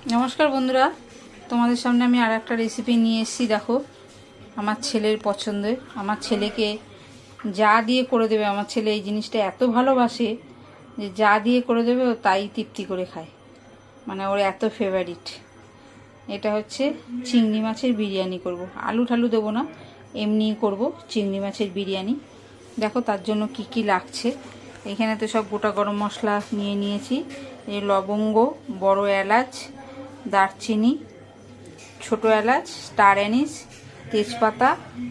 নমস্কার বন্ধুরা, তোমাদের সামনে আমি আর একটা রেসিপি নিয়ে এসেছি। দেখো, আমার ছেলের পছন্দের, আমার ছেলেকে যা দিয়ে করে দেবে, আমার ছেলে এই জিনিসটা এত ভালোবাসে যে যা দিয়ে করে দেবে ও তাই তৃপ্তি করে খায়, মানে ওর এত ফেভারিট। এটা হচ্ছে চিংড়ি মাছের বিরিয়ানি করব। আলু ঠালু দেবো না, এমনিই করব চিংড়ি মাছের বিরিয়ানি। দেখো তার জন্য কি কি লাগছে। এখানে তো সব গোটা গরম মশলা নিয়ে নিয়েছি, এই লবঙ্গ, বড় এলাচ, দারচিনি, ছোটো এলাচ, স্টার অ্যানিস, তেজপাতা।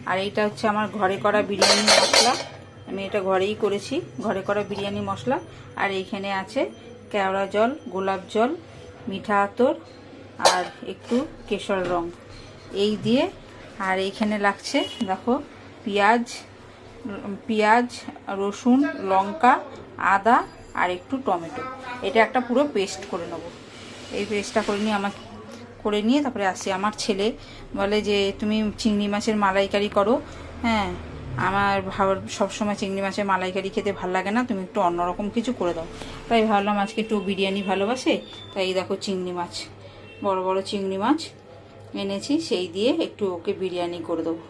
আর এইটা হচ্ছে আমার ঘরে করা বিরিয়ানি মশলা, আমি এটা ঘরেই করেছি, ঘরে করা বিরিয়ানি মশলা। আর এইখানে আছে কেওড়া জল, গোলাপ জল, মিঠা আতর আর একটু কেশর রং, এই দিয়ে। আর এইখানে লাগছে দেখো পেঁয়াজ, রসুন, লঙ্কা, আদা আর একটু টমেটো। এটা একটা পুরো পেস্ট করে নেব। এই পেস্টটা করে নিয়ে তারপরে আসি। আমার ছেলে বলে যে তুমি চিংড়ি মাছের মালাইকারি করো। হ্যাঁ, আমার সবসময় চিংড়ি মাছের মালাইকারি খেতে ভালো লাগে না, তুমি একটু অন্যরকম কিছু করে দাও। তাই ভাবলাম আজকে একটু বিরিয়ানি ভালোবাসে, তাই দেখো চিংড়ি মাছ, বড় বড় চিংড়ি মাছ এনেছি, সেই দিয়ে একটু ওকে বিরিয়ানি করে দেবো।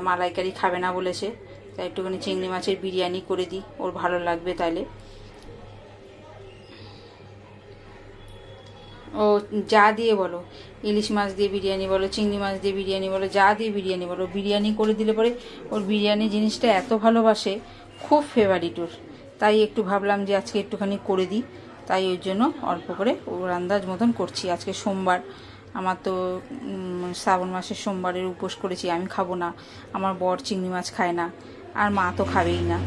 মালাইকারি খাবে না বলেছে, তাই একটুখানি চিংড়ি মাছের বিরিয়ানি করে দিই, ওর ভালো লাগবে তাহলে। ও যা দিয়ে বলো, ইলিশ মাছ দিয়ে বিরিয়ানি বলো, চিংড়ি মাছ দিয়ে বিরিয়ানি বলো, যা দিয়ে বিরিয়ানি বলো, বিরিয়ানি করে দিলে পরে ওর বিরিয়ানি জিনিসটা এত ভালোবাসে, খুব ফেভারিট ওর। তাই একটু ভাবলাম যে আজকে একটুখানি করে দিই, তাই ওই জন্য অল্প করে ওর আন্দাজ মতন করছি। আজকে সোমবার, আমার তো শ্রাবণ মাসের সোমবারের উপোস করেছি, আমি খাবো না, আমার বর চিংড়ি মাছ খায় না, আর মা তো খাবেই না।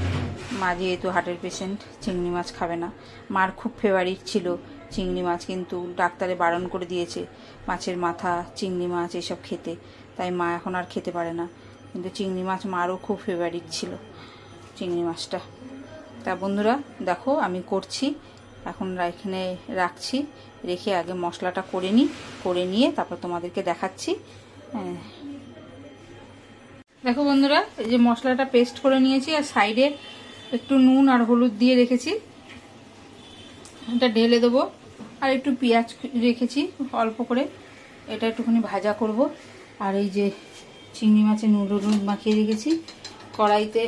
মা যেহেতু হার্টের পেশেন্ট, চিংড়ি মাছ খাবে না। মার খুব ফেভারিট ছিল চিংড়ি মাছ, কিন্তু ডাক্তারে বারণ করে দিয়েছে মাছের মাথা, চিংড়ি মাছ এসব খেতে, তাই মা এখন আর খেতে পারে না। কিন্তু চিংড়ি মাছ মারও খুব ফেভারিট ছিল, চিংড়ি মাছটা। তা বন্ধুরা দেখো আমি করছি, এখন এখানে রাখছি, রেখে আগে মশলাটা করে নিয়ে তারপর তোমাদেরকে দেখাচ্ছি। দেখো বন্ধুরা, এই যে মশলাটা পেস্ট করে নিয়েছি, আর সাইডে একটু নুন আর হলুদ দিয়ে রেখেছি, এটা ঢেলে দেবো। আর একটু পেঁয়াজ রেখেছি অল্প করে, এটা একটুখানি ভাজা করব। আর এই যে চিংড়ি মাছের নুন মাখিয়ে রেখেছি, কড়াইতে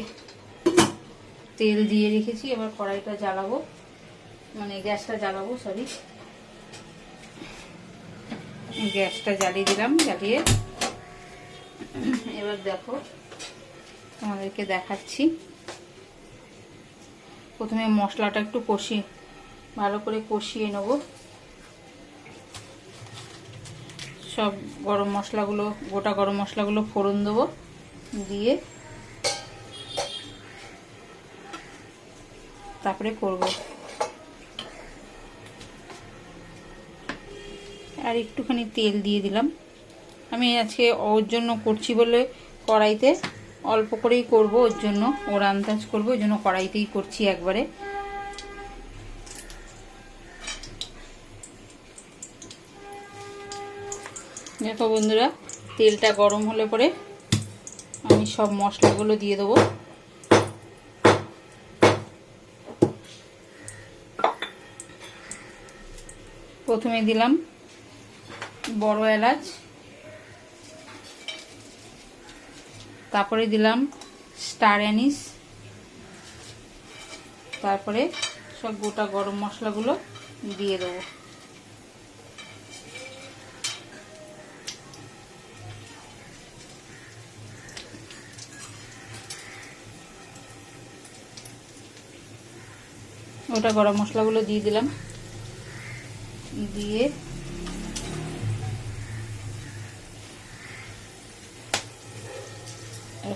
তেল দিয়ে রেখেছি। এবার কড়াইটা জ্বালাবো, মানে গ্যাসটা জ্বালাবো, সরি, গ্যাসটা জ্বালিয়ে দিলাম। জ্বালিয়ে এবার দেখো তোমাদেরকে দেখাচ্ছি। প্রথমে মশলাটা একটু ভালো করে কষিয়ে নেব। সব গরম মশলাগুলো, গোটা গরম মশলাগুলো ফোড়ন দেবো, দিয়ে তারপরে করব। আর একটুখানি তেল দিয়ে দিলাম। আমি আজকে ওর জন্য করছি বলে কড়াইতে অল্প করেই করব, ওর জন্য, ওর আন্দাজ করবো, ওই জন্য কড়াইতেই করছি একবারে। দেখো বন্ধুরা, তেলটা গরম হলে পরে আমি সব মশলাগুলো দিয়ে দেবো। প্রথমে দিলাম বড় এলাচ, তারপরে দিলাম স্টার অ্যানিস, তারপরে সব গোটা গরম মশলাগুলো দিয়ে দেবো। গোটা গরম মশলাগুলো দিয়ে দিলাম, দিয়ে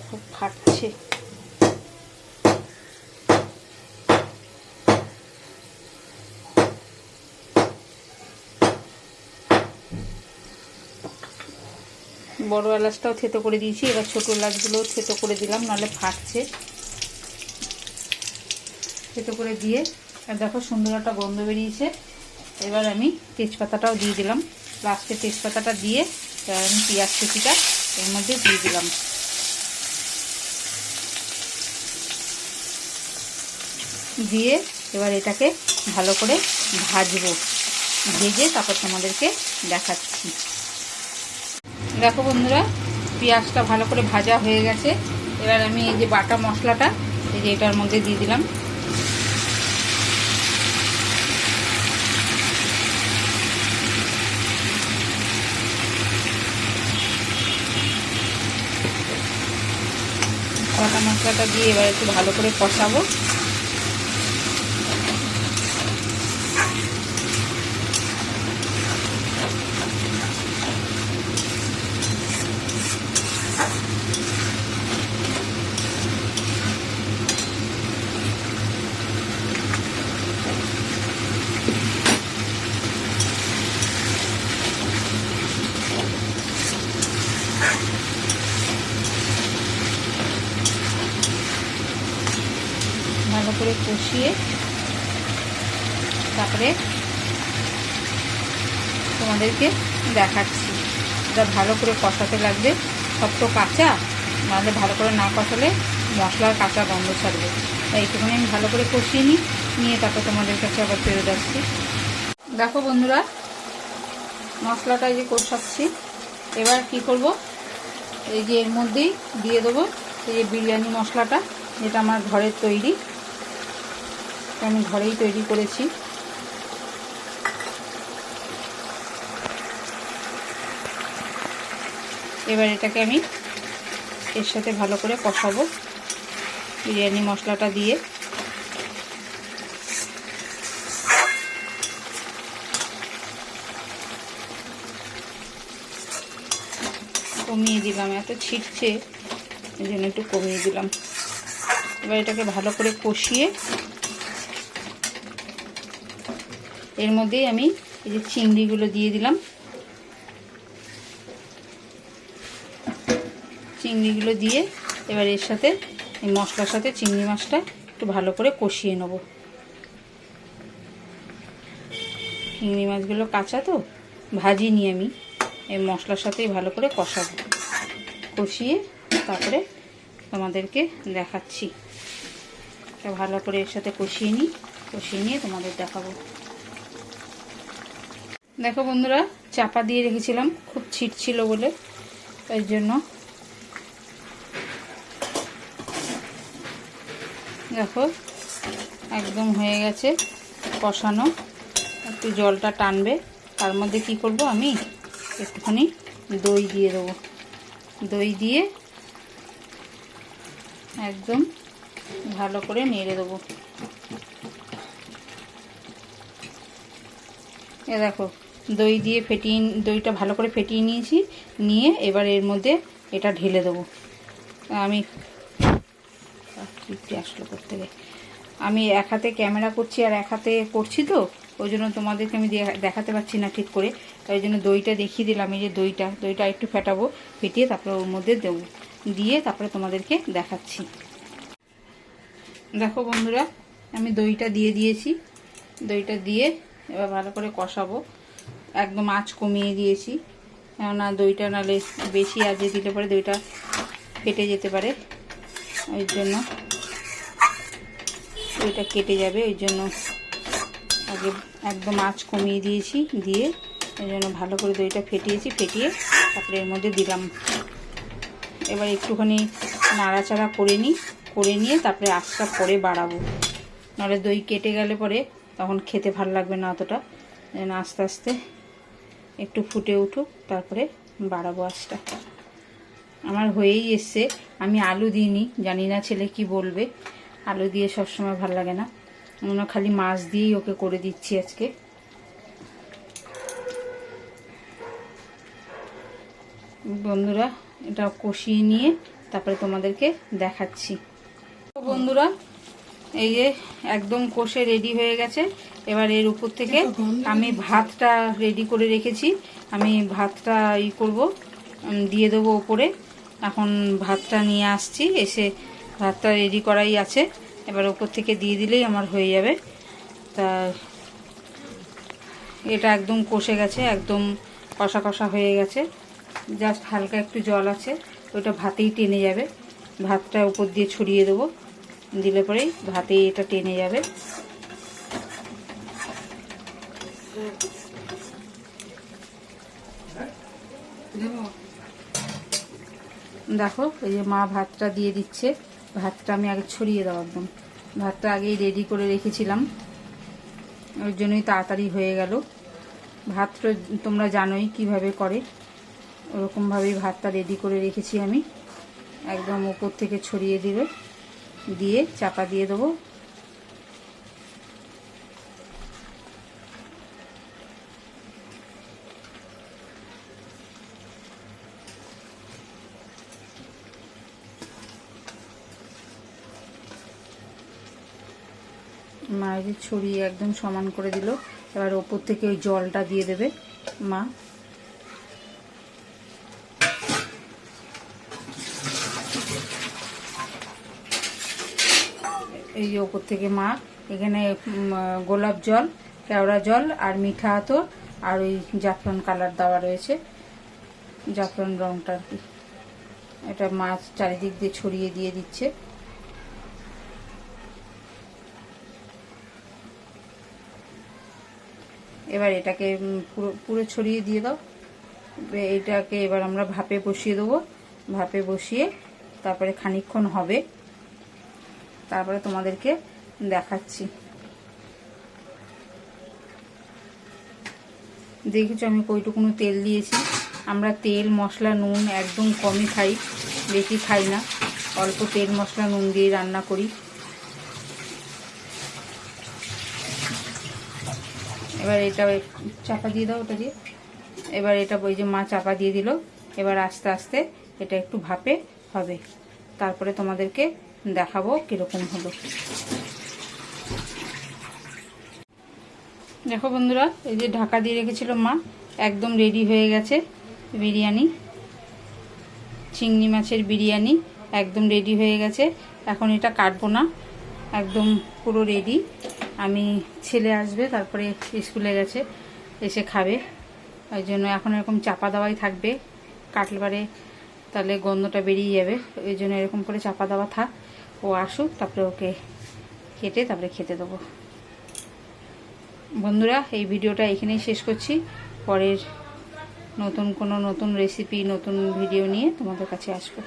খুব ফাটছে। বড় এলাচটাও থেতো করে দিয়েছি, এবার ছোটো এলাচগুলোও থেতো করে দিলাম, নাহলে ফাটছে। থেতো করে দিয়ে আর দেখো সুন্দর একটা গন্ধ বেরিয়েছে। এবার আমি তেজপাতাটাও দিয়ে দিলাম, লাস্টে তেজপাতাটা দিয়ে আমি পেঁয়াজ কুচিটা এর মধ্যে দিয়ে দিলাম। দিয়ে এবার এটাকে ভালো করে ভাজবো। ভেজে তারপর তোমাদেরকে দেখাচ্ছি। দেখো বন্ধুরা, পেঁয়াজটা ভালো করে ভাজা হয়ে গেছে। এবার আমি এই যে বাটা মশলাটা এই যে এটার মধ্যে দিয়ে দিলাম। বাটা মশলাটা দিয়ে এবার একটু ভালো করে কষাবো। ভালো করে কষিয়ে তারপরে তোমাদেরকে দেখাচ্ছি। এটা ভালো করে কষাতে লাগবে, সব তো কাঁচা, নাহলে ভালো করে না কষালে মশলার কাঁচা গন্ধ ছাড়বে। তাই একটুখানি আমি ভালো করে কষিয়ে নিয়ে তারপর তোমাদের কাছে আবার ফেরত আসছি। দেখো বন্ধুরা, মশলাটা এই যে কষাচ্ছি। এবার কি করব, এই যে এর মধ্যেই দিয়ে দেবো এই যে বিরিয়ানি মশলাটা, যেটা আমার ঘরের তৈরি, আমি ঘরেই তৈরি করেছি। এবার এটাকে আমি এর সাথে ভালো করে কষাবো বিরিয়ানি মশলাটা দিয়ে। কমিয়ে দিলাম, এত ছিটছে এই জন্য একটু কমিয়ে দিলাম। এবার এটাকে ভালো করে কষিয়ে এর মধ্যেই আমি এই যে চিংড়িগুলো দিয়ে দিলাম। চিংড়িগুলো দিয়ে এবার এর সাথে এই মশলার সাথে চিংড়ি মাছটা একটু ভালো করে কষিয়ে নেব। চিংড়ি মাছগুলো কাঁচা তো ভাজিনি আমি, এই মশলার সাথেই ভালো করে কষাবো। কষিয়ে তারপরে তোমাদেরকে দেখাচ্ছি। ভালো করে এর সাথে কষিয়ে নিয়ে তোমাদের দেখাবো। দেখো বন্ধুরা, চাপা দিয়ে রেখেছিলাম, খুব ছিটছিল বলে, তাই জন্য দেখো একদম হয়ে গেছে কষানো। একটু জলটা টানবে, তার মধ্যে কি করব, আমি একটুখানি দই দিয়ে দেবো। দই দিয়ে একদম ভালো করে নেড়ে দেবো। এ দেখো দইটা ভালো করে ফেটিয়ে নিয়েছি, নিয়ে এবার এর মধ্যে এটা ঢেলে দেবো। আমি আসলো করতে গিয়ে আমি এক হাতে ক্যামেরা করছি আর এক হাতে করছি, তো ওই জন্য তোমাদেরকে আমি দেখাতে পারছি না ঠিক করে, তাই জন্য দইটা দেখিয়ে দিলাম। এই যে দইটা একটু ফেটাবো, ফেটিয়ে তারপরে ওর মধ্যে দেবো, দিয়ে তারপরে তোমাদেরকে দেখাচ্ছি। দেখো বন্ধুরা, আমি দইটা দিয়ে দিয়েছি। দইটা দিয়ে এবার ভালো করে কষাবো, একদম আঁচ কমিয়ে দিয়েছি, কেননা দইটা নালে বেশি আঁচে দিলে পরে দইটা ফেটে যেতে পারে, ওই জন্য দইটা কেটে যাবে, ওই জন্য আগে একদম আঁচ কমিয়ে দিয়েছি। দিয়ে ওই জন্য ভালো করে দইটা ফেটিয়ে তারপরে এর মধ্যে দিলাম। এবার একটুখানি নাড়াচাড়া করে নিয়ে তারপরে আঁচটা পরে বাড়াবো, নাহলে দই কেটে গেলে পরে তখন খেতে ভালো লাগবে না অতটা। যেন আস্তে আস্তে একটু ফুটে উঠুক, তারপরে বাড়াবো আঁচটা। আমার হয়েই এসছে, আমি আলু দিইনি, জানি না ছেলে কি বলবে। আলু দিয়ে সবসময় ভালো লাগে না, আমরা খালি মাছ দিয়েই ওকে করে দিচ্ছি আজকে। বন্ধুরা, এটা কষিয়ে নিয়ে তারপরে তোমাদেরকে দেখাচ্ছি। বন্ধুরা, এই যে একদম কষে রেডি হয়ে গেছে। এবার এর উপর থেকে আমি ভাতটা রেডি করে রেখেছি, আমি ভাতটা করব, দিয়ে দেবো ওপরে। এখন ভাতটা নিয়ে আসছি, এসে ভাতটা রেডি করাই আছে, এবার ওপর থেকে দিয়ে দিলেই আমার হয়ে যাবে। তা এটা একদম কষে গেছে, একদম কষা কষা হয়ে গেছে, জাস্ট হালকা একটু জল আছে, ওটা ভাতেই টেনে যাবে। ভাতটা উপর দিয়ে ছড়িয়ে দেবো, দিলে পরেই ভাতেই এটা টেনে যাবে। দেখো এই যে মা ভাতটা দিয়ে দিচ্ছে। ভাতটা আমি আগে ছড়িয়ে দাও, একদম ভাতটা আগেই রেডি করে রেখেছিলাম, ওই জন্যই তাড়াতাড়ি হয়ে গেল। ভাতটা তোমরা জানোই কিভাবে করে, ওরকমভাবেই ভাতটা রেডি করে রেখেছি আমি। একদম উপর থেকে ছড়িয়ে দিবে, দিয়ে চাপা দিয়ে দেবো। মায়ের ছড়িয়ে একদম সমান করে দিল। এবার ওপর থেকে ওই জলটা দিয়ে দেবে মা। এই যে ওপর থেকে মা এখানে গোলাপ জল, কেওড়া জল আর মিঠা আতর আর ওই জাফরান কালার দেওয়া রয়েছে, জাফরান রংটা আর কি। এটা মাছ চারিদিক দিয়ে ছড়িয়ে দিয়ে দিচ্ছে। এবার এটাকে পুরো পুরো ছড়িয়ে দিয়ে দাও। এটাকে এবার আমরা ভাপে বসিয়ে দেবো। ভাপে বসিয়ে তারপরে খানিকক্ষণ হবে, তারপরে তোমাদেরকে দেখাচ্ছি। দেখেছো আমি কইটুকুনো তেল দিয়েছি। আমরা তেল মশলা নুন একদম কমই খাই, বেশি খাই না, অল্প তেল মশলা নুন দিয়ে রান্না করি। এবার এটা চাপা দিয়ে দাও, ওটা দিয়ে। এবার এটা ওই যে মা চাপা দিয়ে দিল। এবার আস্তে আস্তে এটা একটু ভাপে হবে, তারপরে তোমাদেরকে দেখাবো কিরকম হলো। দেখো বন্ধুরা, এই যে ঢাকা দিয়ে রেখেছিল মা, একদম রেডি হয়ে গেছে বিরিয়ানি। চিংড়ি মাছের বিরিয়ানি একদম রেডি হয়ে গেছে। এখন এটা কাটবো না, একদম পুরো রেডি। আমি ছেলে আসবে, তারপরে স্কুলে গেছে, এসে খাবে, ওই জন্য এখন এরকম চাপা দেওয়াই থাকবে। কাটলে পারে তাহলে গন্ধটা বেরিয়ে যাবে, ওই জন্য এরকম করে চাপা দেওয়া থাক। ও আসুক, তারপরে ওকে কেটে তারপরে খেতে দেবো। বন্ধুরা, এই ভিডিওটা এখানেই শেষ করছি। পরের নতুন কোনো নতুন রেসিপি, নতুন ভিডিও নিয়ে তোমাদের কাছে আসবো।